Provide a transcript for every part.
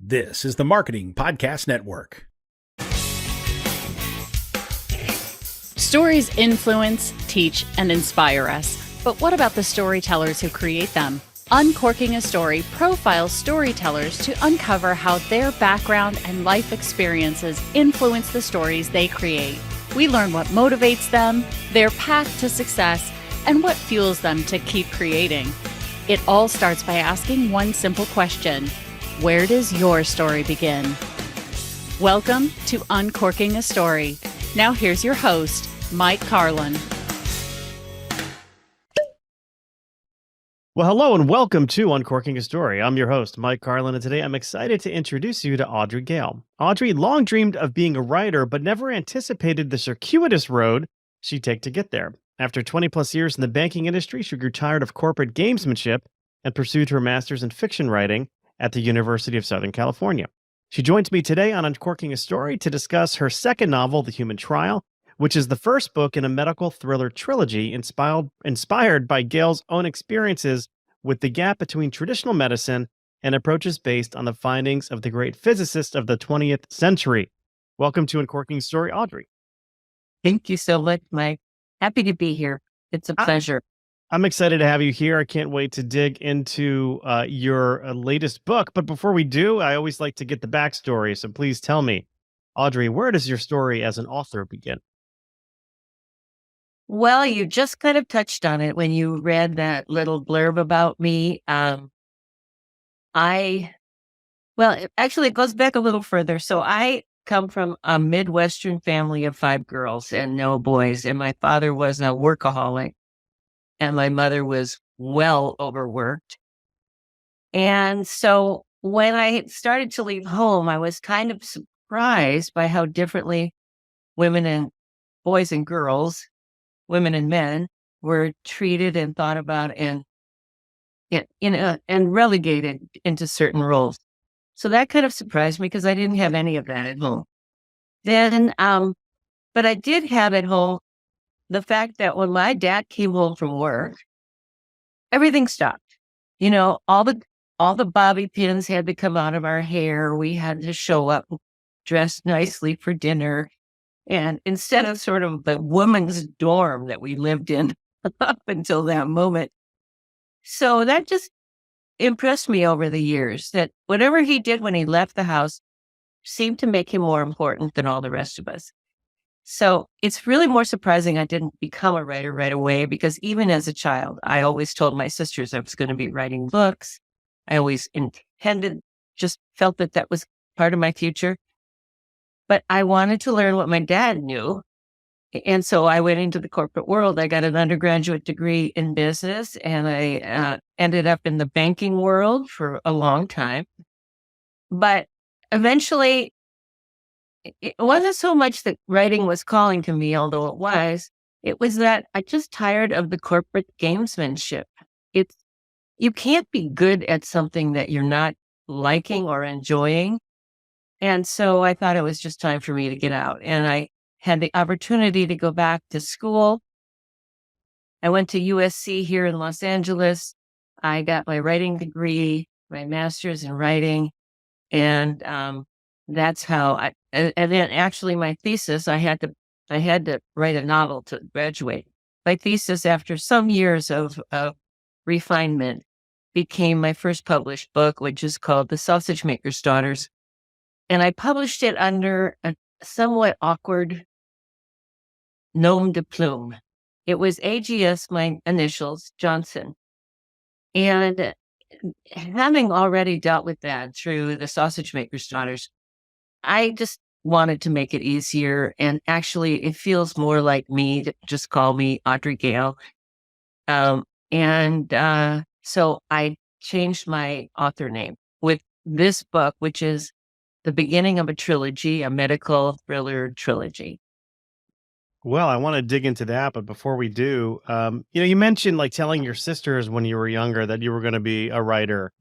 This is the Marketing Podcast Network. Stories influence, teach, and inspire us. But what about the storytellers who create them? Uncorking a Story profiles storytellers to uncover how their background and life experiences influence the stories they create. We learn what motivates them, their path to success, and what fuels them to keep creating. It all starts by asking one simple question: where does your story begin? Welcome to Uncorking a Story. Now here's your host, Mike Carlin. Well, hello and welcome to Uncorking a Story. I'm your host, Mike Carlin, and today I'm excited to introduce you to Audrey Gale. Audrey long dreamed of being a writer, but never anticipated the circuitous road she'd take to get there. After 20 plus years in the banking industry, she grew tired of corporate gamesmanship and pursued her master's in fiction writing at the University of Southern California. She joins me today on Uncorking a Story to discuss her second novel, The Human Trial, which is the first book in a medical thriller trilogy inspired by Gale's own experiences with the gap between traditional medicine and approaches based on the findings of the great physicists of the 20th century. Welcome to Uncorking Story, Audrey. Thank you so much, Mike. Happy to be here. It's a pleasure. I'm excited to have you here. I can't wait to dig into your latest book. But before we do, I always like to get the backstory. So please tell me, Audrey, where does your story as an author begin? Well, you just kind of touched on it when you read that little blurb about me. It goes back a little further. So I come from a Midwestern family of 5 girls and no boys. And my father was a workaholic and my mother was well overworked. And so when I started to leave home, I was kind of surprised by how differently women and boys and girls, women and men, were treated and thought about and relegated into certain roles. So that kind of surprised me because I didn't have any of that at home. But I did have at home the fact that when my dad came home from work, everything stopped. You know, all the bobby pins had to come out of our hair. We had to show up dressed nicely for dinner. And instead of sort of the woman's dorm that we lived in up until that moment. So that just impressed me over the years, that whatever he did when he left the house seemed to make him more important than all the rest of us. So it's really more surprising I didn't become a writer right away, because even as a child, I always told my sisters I was going to be writing books. I always just felt that that was part of my future. But I wanted to learn what my dad knew. And so I went into the corporate world. I got an undergraduate degree in business, and I ended up in the banking world for a long time. But eventually, it wasn't so much that writing was calling to me, although it was that I just tired of the corporate gamesmanship. You can't be good at something that you're not liking or enjoying. And so I thought it was just time for me to get out. And I had the opportunity to go back to school. I went to USC here in Los Angeles. I got my writing degree, my master's in writing. And that's how and then actually my thesis, I had to write a novel to graduate. My thesis, after some years of refinement, became my first published book, which is called The Sausage Maker's Daughters. And I published it under a somewhat awkward nom de plume. It was AGS, my initials, Johnson. And having already dealt with that through The Sausage Maker's Daughters, I just wanted to make it easier. And actually, it feels more like me to just call me Audrey Gale. So I changed my author name with this book, which is the beginning of a trilogy, a medical thriller trilogy. Well, I want to dig into that, but before we do, you mentioned like telling your sisters when you were younger that you were going to be a writer.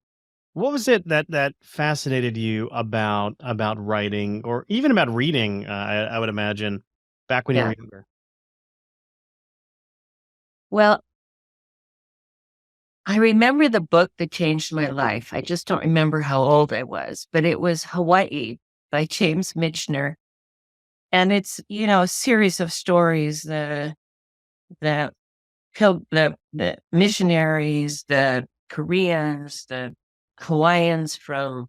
What was it that fascinated you about writing, or even about reading? I would imagine back when you were younger. Well, I remember the book that changed my life. I just don't remember how old I was, but it was Hawaii by James Michener. And it's, a series of stories, the missionaries, the Koreans, the Hawaiians from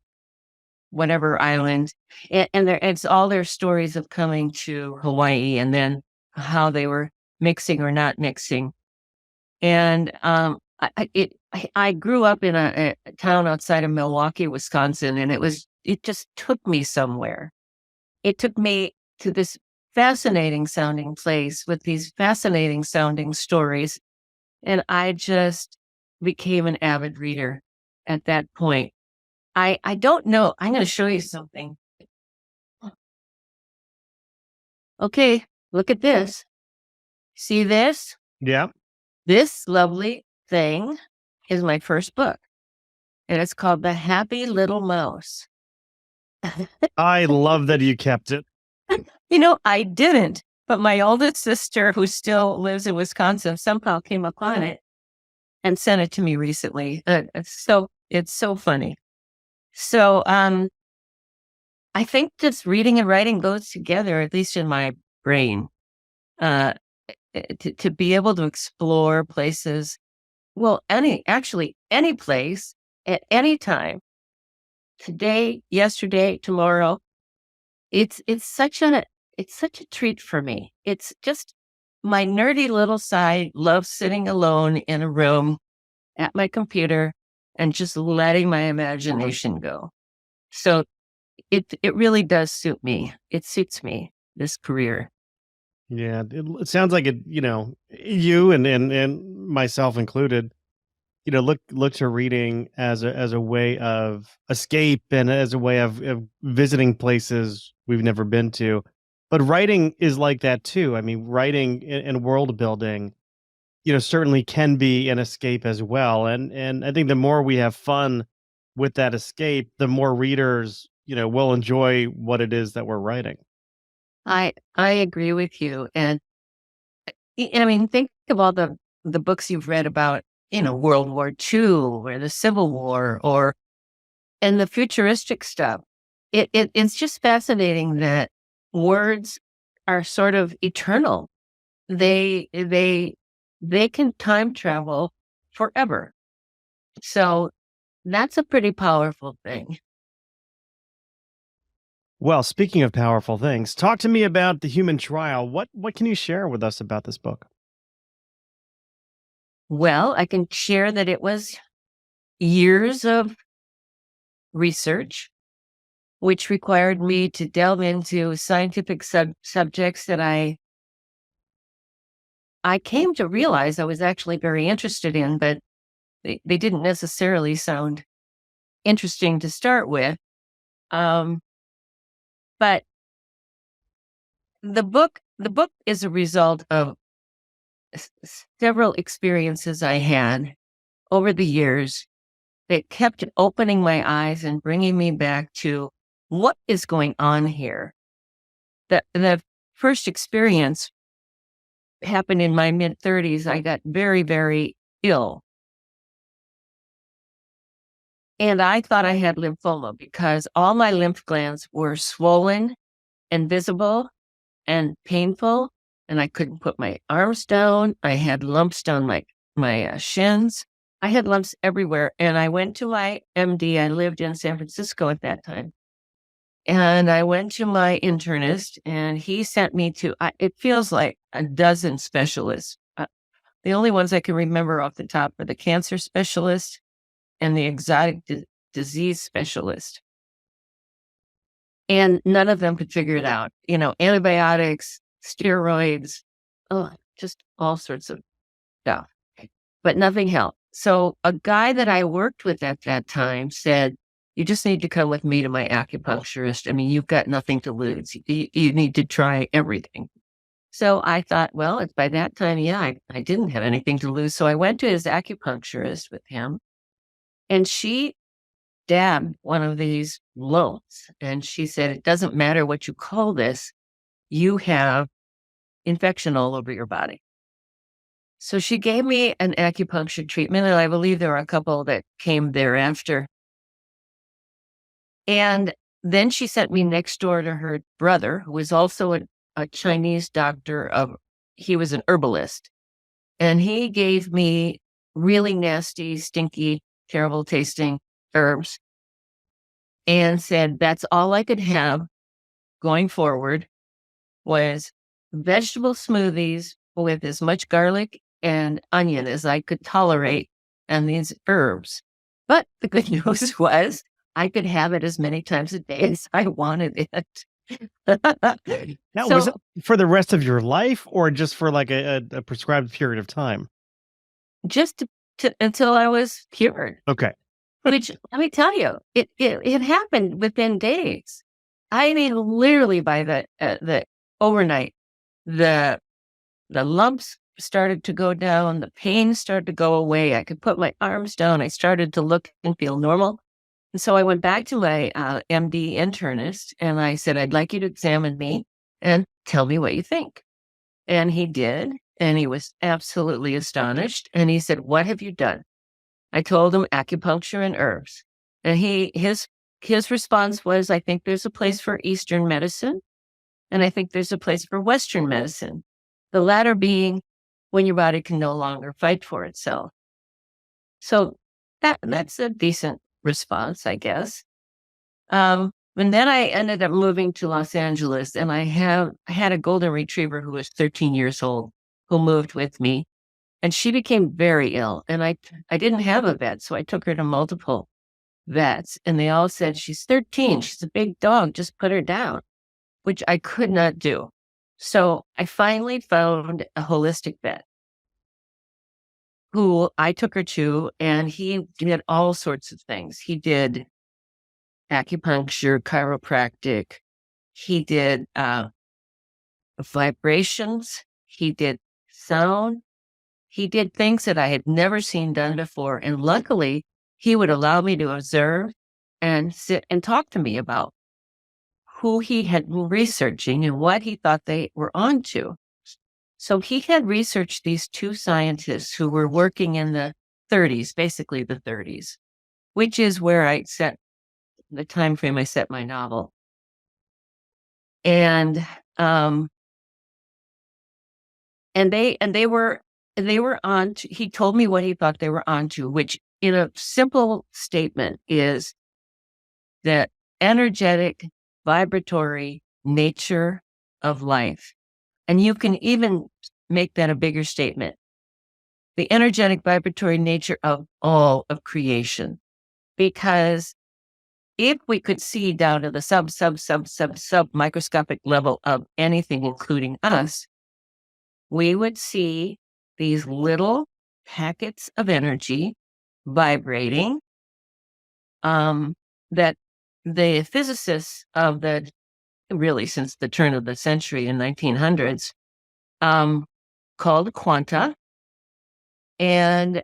whatever island. And it's all their stories of coming to Hawaii and then how they were mixing or not mixing. And I grew up in a town outside of Milwaukee, Wisconsin, and it just took me somewhere. It took me to this fascinating sounding place with these fascinating sounding stories. And I just became an avid reader at that point. I don't know. I'm going to show you something. Okay, look at this. See this? Yeah. This lovely thing is my first book, and it's called The Happy Little Mouse. I love that you kept it. I didn't, but my oldest sister, who still lives in Wisconsin, somehow came upon it and sent it to me recently. It's so funny. So, I think just reading and writing goes together, at least in my brain, to be able to explore places. Well, any place at any time, today, yesterday, tomorrow. It's such a treat for me. It's just my nerdy little side loves sitting alone in a room at my computer and just letting my imagination go. So it really does suit me. It suits me, this career. Yeah, it sounds like it. You and myself included. Look to reading as a way of escape and as a way of visiting places we've never been to. But writing is like that too. I mean, writing and world building, certainly can be an escape as well. And I think the more we have fun with that escape, the more readers, will enjoy what it is that we're writing. I agree with you. And I mean, think of all the books you've read about, World War II or the Civil War and the futuristic stuff. It's just fascinating that words are sort of eternal. They can time travel forever. So that's a pretty powerful thing. Well, speaking of powerful things, talk to me about the human trial. What can you share with us about this book? Well, I can share that it was years of research, which required me to delve into scientific subjects that I came to realize I was actually very interested in, but they didn't necessarily sound interesting to start with. But the book is a result of several experiences I had over the years that kept opening my eyes and bringing me back to what is going on here. The first experience happened in my mid-30s. I got very, very ill. And I thought I had lymphoma because all my lymph glands were swollen and visible and painful, and I couldn't put my arms down. I had lumps down my shins. I had lumps everywhere. And I went to my MD. I lived in San Francisco at that time. And I went to my internist, and he sent me to, it feels like a dozen specialists. The only ones I can remember off the top are the cancer specialist and the exotic disease specialist. And none of them could figure it out. Antibiotics, steroids, just all sorts of stuff. But nothing helped. So a guy that I worked with at that time said, you just need to come with me to my acupuncturist. I mean, you've got nothing to lose. You need to try everything. So I thought, well, it's by that time, I didn't have anything to lose. So I went to his acupuncturist with him, and she dabbed one of these lumps, and she said, it doesn't matter what you call this, you have infection all over your body. So she gave me an acupuncture treatment, and I believe there were a couple that came thereafter. And then she sent me next door to her brother, who was also a Chinese doctor. He was an herbalist. And he gave me really nasty, stinky, terrible tasting herbs and said that's all I could have going forward was vegetable smoothies with as much garlic and onion as I could tolerate and these herbs. But the good news was I could have it as many times a day as I wanted it. Now, So was it for the rest of your life or just for like a prescribed period of time? just until I was cured, Okay. which let me tell you, it happened within days. I mean, literally by the overnight, the lumps started to go down, the pain started to go away. I could put my arms down. I started to look and feel normal. And so I went back to my MD internist and I said, I'd like you to examine me and tell me what you think. And he did. And he was absolutely astonished. And he said, what have you done? I told him acupuncture and herbs. And his response was, I think there's a place for Eastern medicine. And I think there's a place for Western medicine. The latter being when your body can no longer fight for itself. So that's a decent response, I guess. And then I ended up moving to Los Angeles, and I had a golden retriever who was 13 years old who moved with me, and she became very ill. And I didn't have a vet, so I took her to multiple vets, and they all said, she's 13, she's a big dog, just put her down, which I could not do. So I finally found a holistic vet who I took her to, and he did all sorts of things. He did acupuncture, chiropractic. He did vibrations. He did sound. He did things that I had never seen done before. And luckily, he would allow me to observe and sit and talk to me about who he had been researching and what he thought they were onto. So he had researched these two scientists who were working in the 30s, basically the 30s, which is where I set the time frame I set my novel. And they were on to, he told me what he thought they were onto, which in a simple statement is that energetic, vibratory nature of life. And you can even make that a bigger statement. The energetic, vibratory nature of all of creation. Because if we could see down to the sub microscopic level of anything, including us, we would see these little packets of energy vibrating that the physicists of really since the turn of the century in 1900s called quanta. And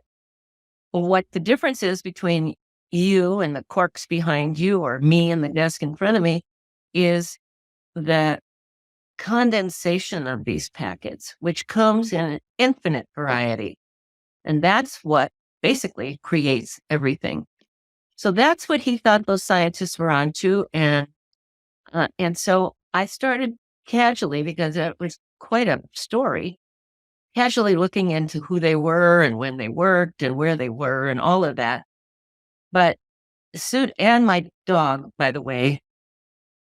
what the difference is between you and the corks behind you or me and the desk in front of me is that condensation of these packets, which comes in an infinite variety. And that's what basically creates everything. So that's what he thought those scientists were onto. And so I started casually, because it was quite a story, casually looking into who they were and when they worked and where they were and all of that. But soon, and my dog, by the way,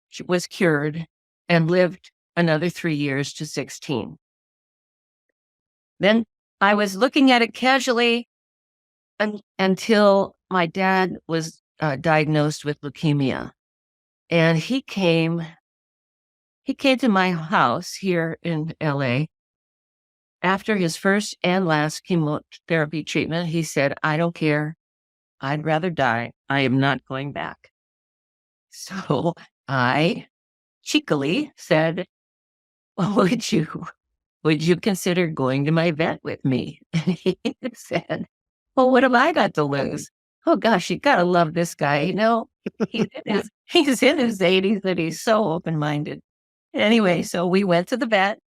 she was cured and lived another 3 years to 16. Then I was looking at it casually until my dad was diagnosed with leukemia. And he came to my house here in LA after his first and last chemotherapy treatment. He said, I don't care. I'd rather die. I am not going back. So I cheekily said, well, would you consider going to my vet with me? And he said, well, what have I got to lose? Oh gosh, you gotta love this guy. You know, he's in his 80s and he's so open-minded. Anyway, so we went to the vet,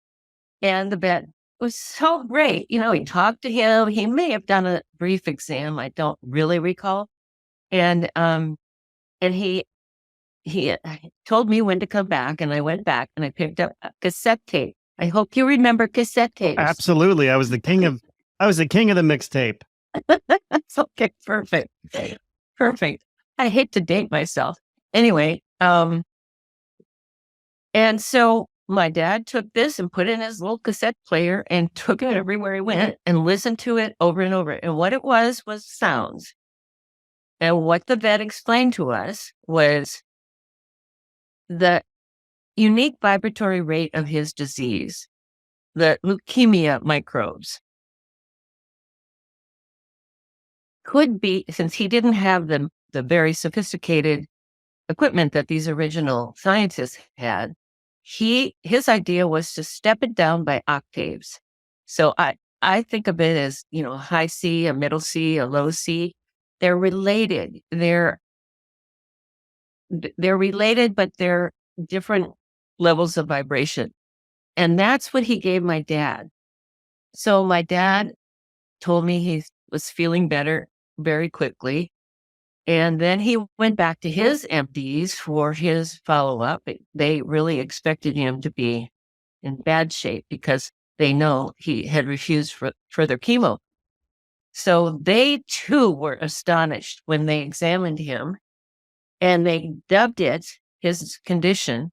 and the vet was so great. He talked to him. He may have done a brief exam. I don't really recall. And he told me when to come back, and I went back and I picked up a cassette tape. I hope you remember cassette tapes. Absolutely. I was the king of the mixtape. Okay, perfect. Perfect. I hate to date myself. Anyway, and so my dad took this and put it in his little cassette player and took it everywhere he went and listened to it over and over. And what it was sounds. And what the vet explained to us was the unique vibratory rate of his disease, the leukemia microbes. Could be, since he didn't have the very sophisticated equipment that these original scientists had, his idea was to step it down by octaves. So I think of it as, a high C, a middle C, a low C. They're related. They're related, but they're different levels of vibration. And that's what he gave my dad. So my dad told me he was feeling better very quickly. And then he went back to his MDs for his follow-up. They really expected him to be in bad shape because they know he had refused further chemo. So they too were astonished when they examined him, and they dubbed his condition,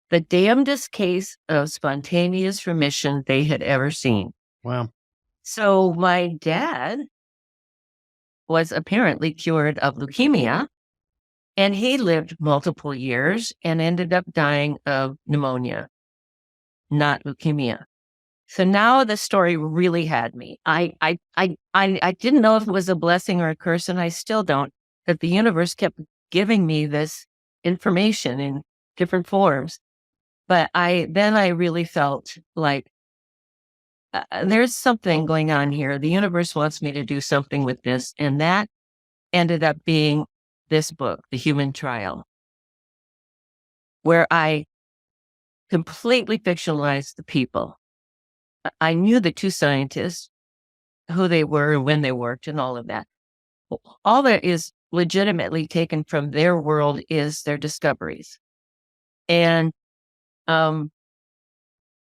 the damnedest case of spontaneous remission they had ever seen. Wow. So my dad was apparently cured of leukemia, and he lived multiple years and ended up dying of pneumonia, not leukemia. So now the story really had me. I didn't know if it was a blessing or a curse, and I still don't, that the universe kept giving me this information in different forms. But I really felt like there's something going on here. The universe wants me to do something with this. And that ended up being this book, The Human Trial, where I completely fictionalized the people. I knew the two scientists, who they were and when they worked and all of that. All that is legitimately taken from their world is their discoveries. And, but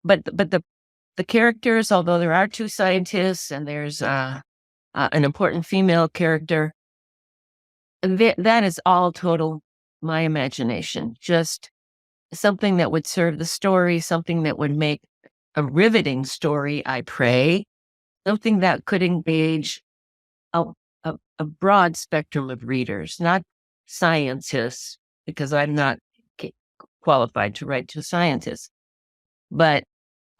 the characters, although there are two scientists and there's an important female character, that is all total my imagination. Just something that would serve the story, something that would make a riveting story, I pray, something that could engage a broad spectrum of readers, not scientists, because I'm not qualified to write to scientists. But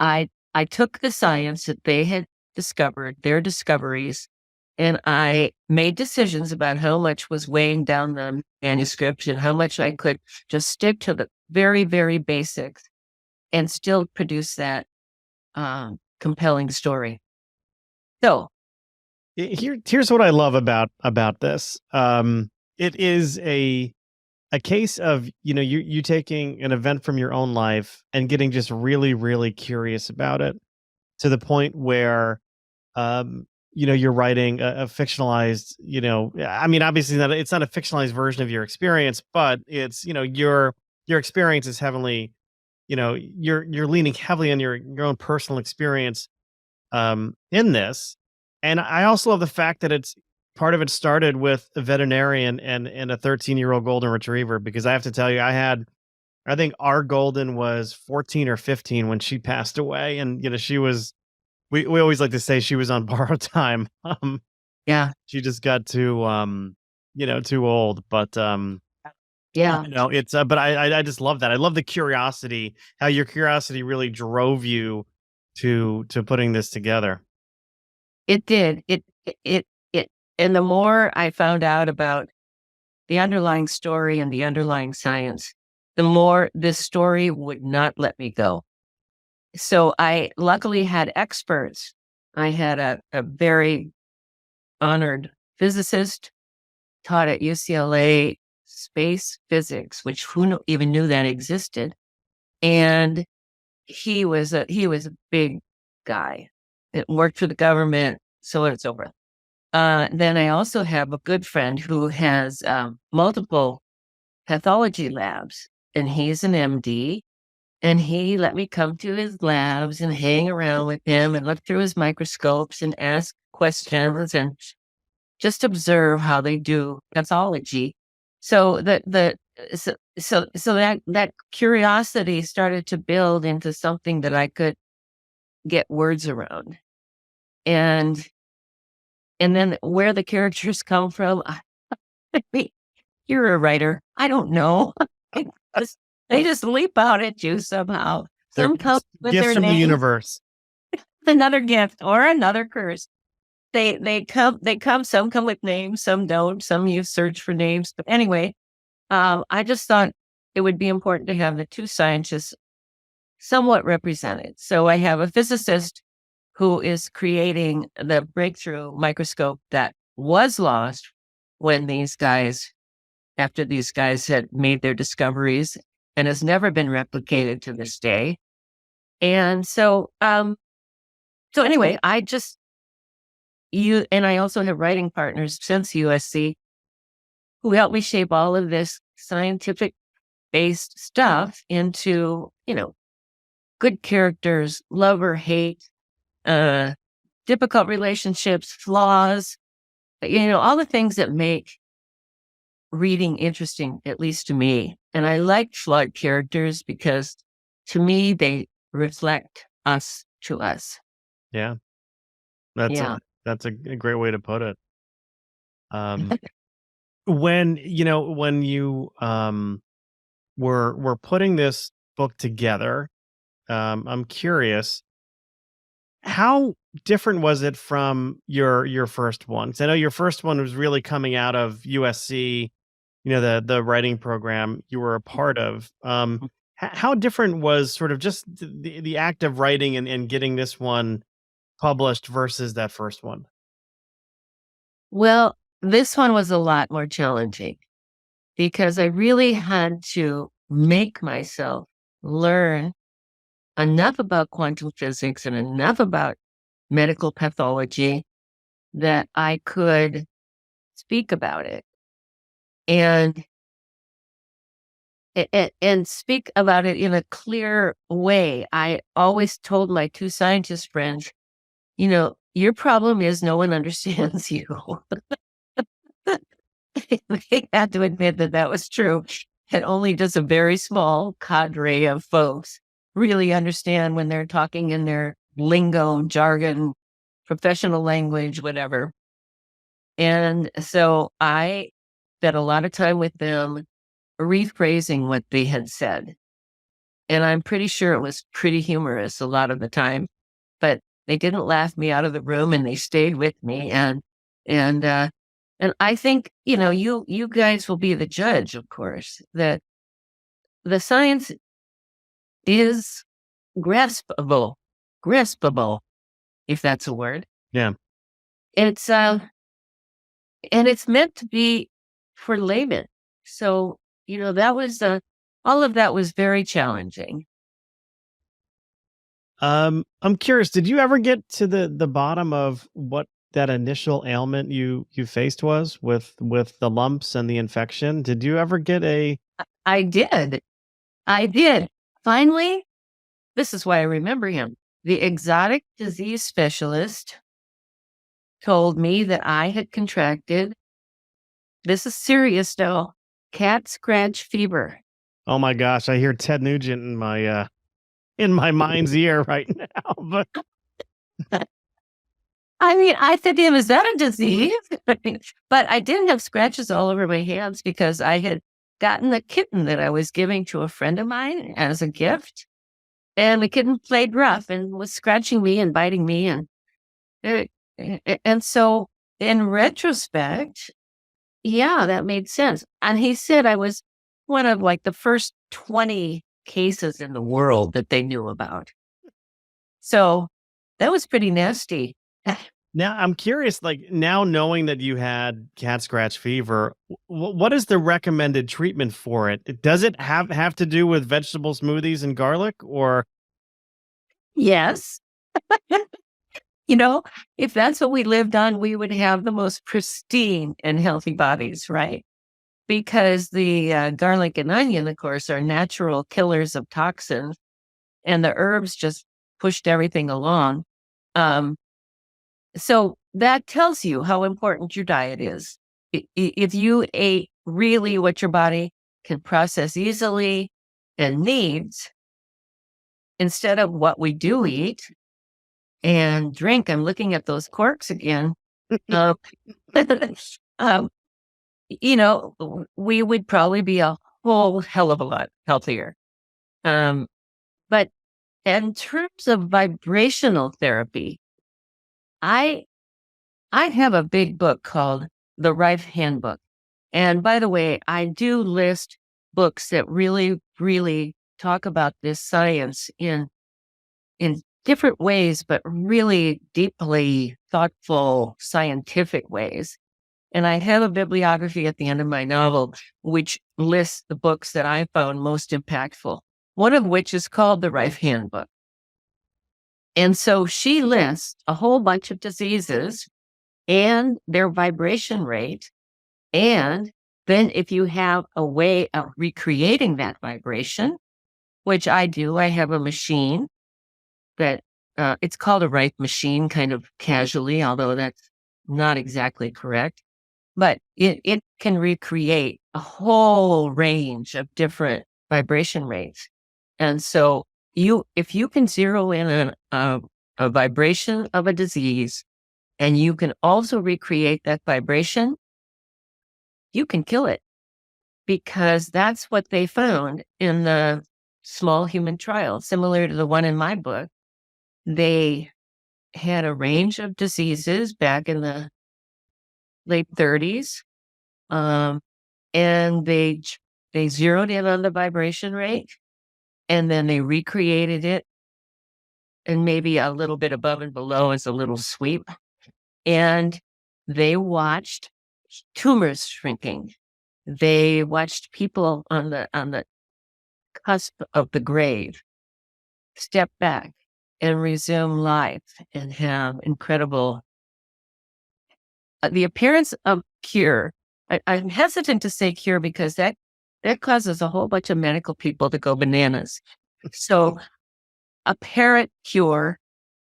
I took the science that they had discovered, their discoveries, and I made decisions about how much was weighing down the manuscript and how much I could just stick to the very, very basics and still produce that compelling story. So here's what I love about this. It is a case of, you taking an event from your own life and getting just really, really curious about it to the point where, you're writing a fictionalized, I mean, obviously it's not a fictionalized version of your experience, but it's, your experience is heavily, you're leaning heavily on your own personal experience in this. And I also love the fact that it's part of it started with a veterinarian and a 13-year-old golden retriever, because I have to tell you, I think our golden was 14 or 15 when she passed away. And, she was, we always like to say she was on borrowed time. Yeah. She just got too old, but, Yeah. it's, but I just love that. I love the curiosity, how your curiosity really drove you to putting this together. It did. And the more I found out about the underlying story and the underlying science, the more this story would not let me go. So I luckily had experts. I had a very honored physicist, taught at UCLA space physics, which who even knew that existed. And he was a big guy. it worked for the government, so on and so forth. Then I also have a good friend who has multiple pathology labs, and he's an MD. And he let me come to his labs and hang around with him and look through his microscopes and ask questions and just observe how they do pathology. So that curiosity started to build into something that I could get words around. And then where the characters come from, you're a writer. I don't know. They just leap out at you somehow. Some come with gifts their from the name, universe. another gift or another curse. They come. Some come with names, some don't. Some you search for names. But anyway, I just thought it would be important to have the two scientists somewhat represented. So I have a physicist who is creating the breakthrough microscope that was lost when after these guys had made their discoveries, and has never been replicated to this day. And so anyway, I also have writing partners since USC who helped me shape all of this scientific based stuff into, good characters, love or hate, difficult relationships, flaws, all the things that make reading interesting, at least to me. And I like flawed characters because to me, they reflect us to us. Yeah. That's a great way to put it. When you were putting this book together, I'm curious, how different was it from your first one? 'Cause I know your first one was really coming out of USC, the writing program you were a part of. How different was sort of just the act of writing and getting this one published versus that first one? Well, this one was a lot more challenging because I really had to make myself learn enough about quantum physics and enough about medical pathology that I could speak about it and speak about it in a clear way. I always told my two scientist friends, your problem is no one understands you. They had to admit that was true. And only just a very small cadre of folks really understand when they're talking in their lingo, jargon, professional language, whatever. And so I spent a lot of time with them rephrasing what they had said. And I'm pretty sure it was pretty humorous a lot of the time, but they didn't laugh me out of the room and they stayed with me. And I think, you guys will be the judge, of course, that the science is graspable, if that's a word. Yeah. It's and it's meant to be for laymen. So, that was all of that was very challenging. I'm curious, did you ever get to the bottom of what that initial ailment you faced was with the lumps and the infection? Did you ever get I did. Finally, this is why I remember him. The exotic disease specialist told me that I had contracted, this is serious now, cat scratch fever. Oh my gosh, I hear Ted Nugent in my mind's ear right now. But I said to him, is that a disease? But I didn't have scratches all over my hands because I had gotten a kitten that I was giving to a friend of mine as a gift. And the kitten played rough and was scratching me and biting me. And so in retrospect, yeah, that made sense. And he said I was one of the first 20 cases in the world that they knew about. So that was pretty nasty. Now I'm curious, now knowing that you had cat scratch fever, what is the recommended treatment for it? Does it have to do with vegetable smoothies and garlic, or? Yes. If that's what we lived on, we would have the most pristine and healthy bodies, right? Because the garlic and onion, of course, are natural killers of toxins, and the herbs just pushed everything along. So that tells you how important your diet is. If you ate really what your body can process easily and needs, instead of what we do eat and drink, I'm looking at those corks again. um, um, we would probably be a whole hell of a lot healthier. But in terms of vibrational therapy, I have a big book called The Rife Handbook. And by the way, I do list books that really, really talk about this science in different ways, but really deeply thoughtful, scientific ways. And I have a bibliography at the end of my novel, which lists the books that I found most impactful, one of which is called The Rife Handbook. And so she lists a whole bunch of diseases and their vibration rate. And then if you have a way of recreating that vibration, which I do, I have a machine that it's called a Rife machine, kind of casually, although that's not exactly correct. But it can recreate a whole range of different vibration rates. And so if you can zero in a vibration of a disease, and you can also recreate that vibration, you can kill it, because that's what they found in the small human trial, similar to the one in my book. They had a range of diseases back in the late 30s, and they zeroed in on the vibration rate, and then they recreated it, and maybe a little bit above and below as a little sweep, and they watched tumors shrinking. They watched people on the cusp of the grave step back and resume life and have incredible the appearance of cure. I'm hesitant to say cure because that causes a whole bunch of medical people to go bananas. So apparent cure,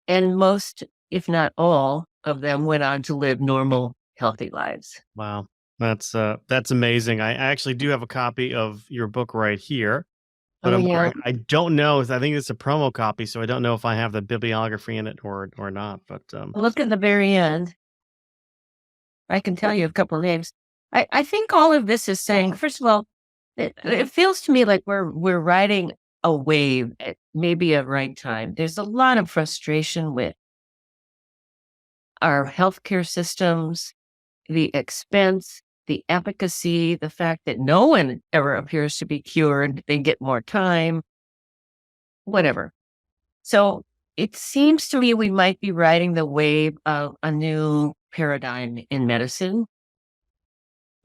and most, if not all, of them went on to live normal, healthy lives. Wow. That's amazing. I actually do have a copy of your book right here, but I don't know. I think it's a promo copy, so I don't know if I have the bibliography in it or not. But look at the very end. I can tell you a couple of names. I think all of this is saying, first of all, it feels to me like we're riding a wave at maybe a right time. There's a lot of frustration with our healthcare systems, the expense, the efficacy, the fact that no one ever appears to be cured. They get more time, whatever. So it seems to me we might be riding the wave of a new paradigm in medicine.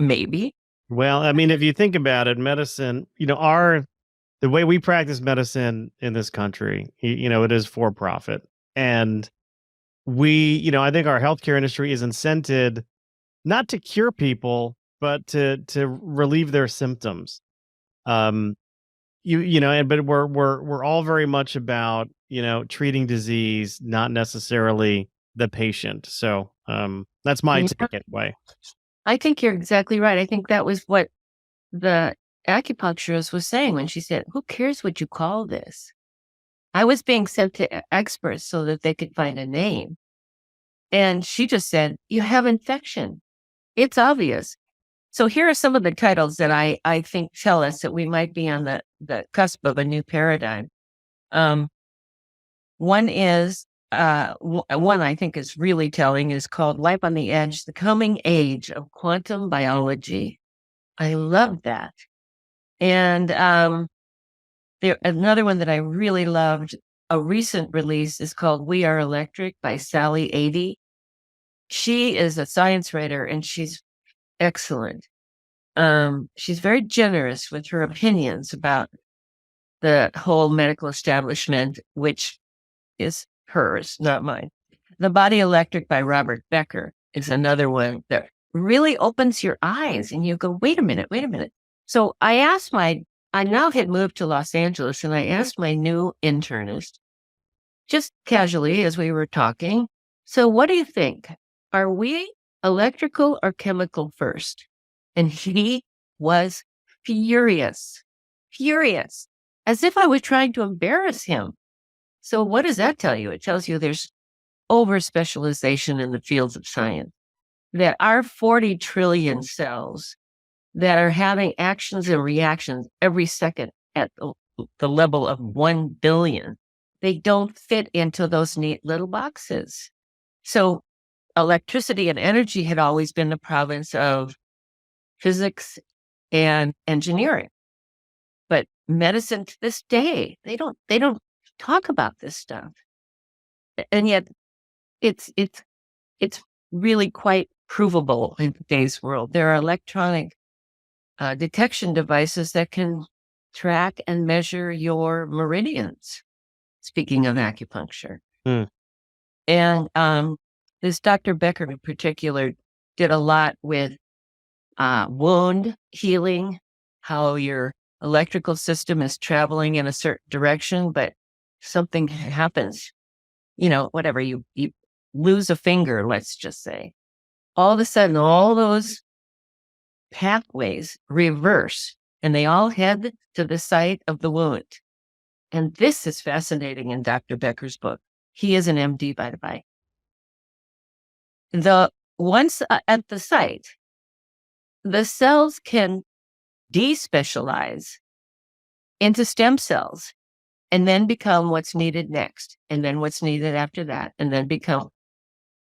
Maybe. Well, I mean, if you think about it, medicine, the way we practice medicine in this country, it is for profit. And I think our healthcare industry is incented not to cure people, but to relieve their symptoms. But we're all very much about, treating disease, not necessarily the patient. So that's my take anyway. I think you're exactly right. I think that was what the acupuncturist was saying when she said, "Who cares what you call this?" I was being sent to experts so that they could find a name. And she just said, "You have infection. It's obvious." So here are some of the titles that I think tell us that we might be on the cusp of a new paradigm. One is, one I think is really telling, is called Life on the Edge, the Coming Age of Quantum Biology. I love that. And another one that I really loved, a recent release, is called We Are Electric by Sally Adey. She is a science writer and she's excellent. She's very generous with her opinions about the whole medical establishment, which is hers, not mine. The Body Electric by Robert Becker is another one that really opens your eyes and you go, wait a minute. So I now had moved to Los Angeles and I asked my new internist, just casually as we were talking, so what do you think? Are we electrical or chemical first? And he was furious, as if I was trying to embarrass him. So what does that tell you? It tells you there's over specialization in the fields of science. There are 40 trillion cells that are having actions and reactions every second at the level of 1 billion. They don't fit into those neat little boxes. So electricity and energy had always been the province of physics and engineering. But medicine to this day, they don't talk about this stuff. And yet it's really quite provable in today's world. There are electronic detection devices that can track and measure your meridians, speaking of acupuncture. And this Dr. Becker in particular did a lot with wound healing, how your electrical system is traveling in a certain direction, but something happens, whatever, you lose a finger, let's just say. All of a sudden, all those pathways reverse and they all head to the site of the wound. And this is fascinating in Dr. Becker's book. He is an MD, by the way. Once at the site, the cells can despecialize into stem cells and then become what's needed next, and then what's needed after that, and then become.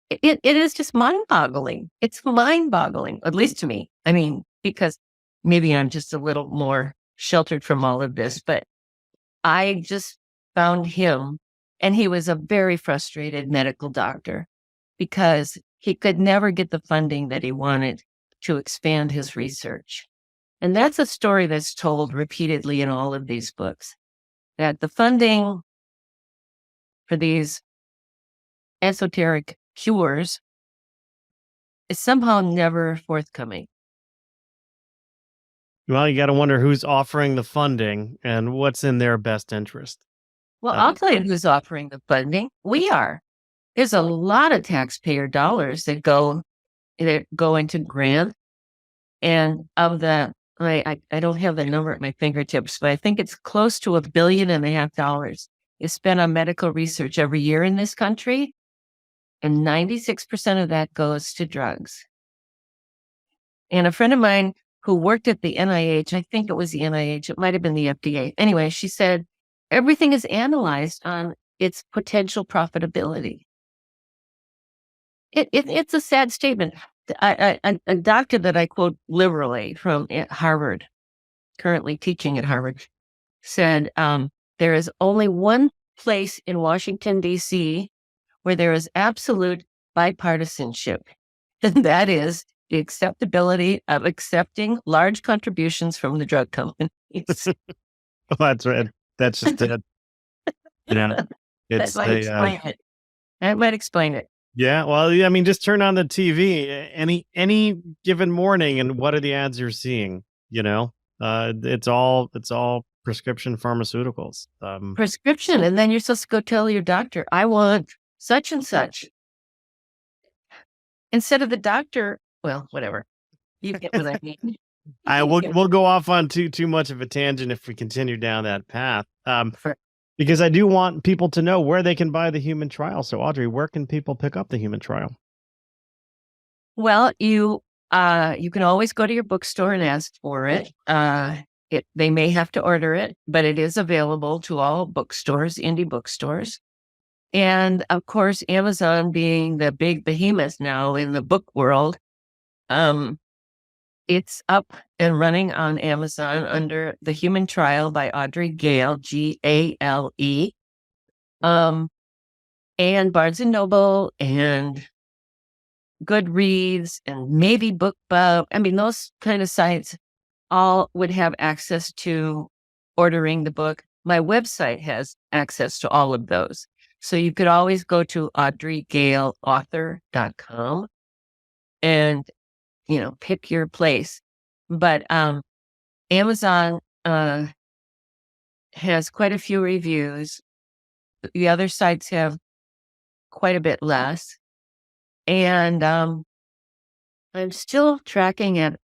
It is just mind-boggling. It's mind-boggling, at least to me. I mean, because maybe I'm just a little more sheltered from all of this, but I just found him, and he was a very frustrated medical doctor because he could never get the funding that he wanted to expand his research. And that's a story that's told repeatedly in all of these books, that the funding for these esoteric cures is somehow never forthcoming. Well, you got to wonder who's offering the funding and what's in their best interest. Well, I'll tell you who's offering the funding. We are. There's a lot of taxpayer dollars that go into grants. And of the, I don't have the number at my fingertips, but I think it's close to $1.5 billion is spent on medical research every year in this country. And 96% of that goes to drugs. And a friend of mine who worked at the NIH, I think it was the NIH, it might have been the FDA. Anyway, she said, everything is analyzed on its potential profitability. It's a sad statement. A doctor that I quote liberally from Harvard, currently teaching at Harvard, said, there is only one place in Washington, D.C., where there is absolute bipartisanship, and that is the acceptability of accepting large contributions from the drug companies. Well, that's right. That's just it. It's That might explain it. Yeah, well, I mean, just turn on the TV any given morning, and what are the ads you're seeing? It's all prescription pharmaceuticals. Prescription, and then you're supposed to go tell your doctor, I want such and such. Instead of the doctor, well, whatever. You get what I mean. We'll go off on too much of a tangent if we continue down that path. Because I do want people to know where they can buy the Human Trial. So, Audrey, where can people pick up the Human Trial? Well, you can always go to your bookstore and ask for it. They may have to order it, but it is available to all bookstores, indie bookstores. And of course, Amazon being the big behemoth now in the book world, it's up and running on Amazon under The Human Trial by Audrey Gale, Gale. And Barnes & Noble and Goodreads and maybe BookBub. I mean, those kind of sites all would have access to ordering the book. My website has access to all of those. So you could always go to audreygaleauthor.com and, pick your place. But Amazon has quite a few reviews. The other sites have quite a bit less. And I'm still tracking at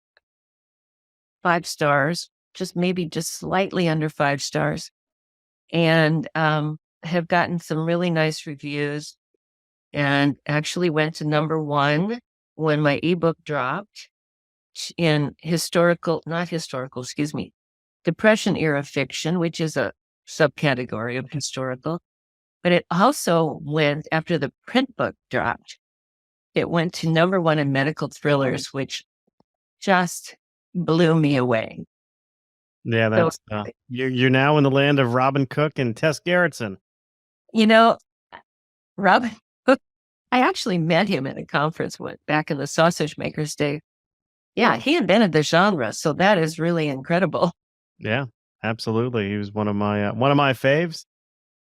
5 stars, maybe just slightly under 5 stars. And have gotten some really nice reviews, and actually went to number 1 when my ebook dropped in Depression era fiction, which is a subcategory of historical. But it also went, after the print book dropped, it went to number 1 in medical thrillers, which just blew me away. Yeah, that's you're now in the land of Robin Cook and Tess Gerritsen. Robin Cook, I actually met him at a conference back in the Sausage Makers Day. Yeah, he invented the genre, so that is really incredible. Yeah, absolutely. He was one of my faves.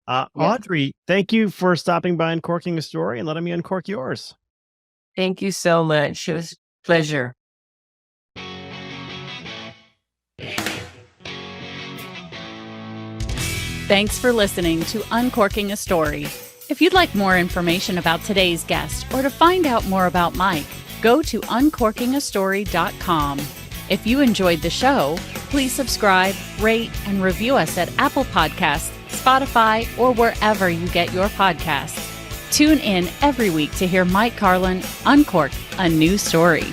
Audrey, thank you for stopping by Uncorking a Story and letting me uncork yours. Thank you so much. It was a pleasure. Thanks for listening to Uncorking a Story. If you'd like more information about today's guest or to find out more about Mike, go to uncorkingastory.com. If you enjoyed the show, please subscribe, rate, and review us at Apple Podcasts, Spotify, or wherever you get your podcasts. Tune in every week to hear Mike Carlin uncork a new story.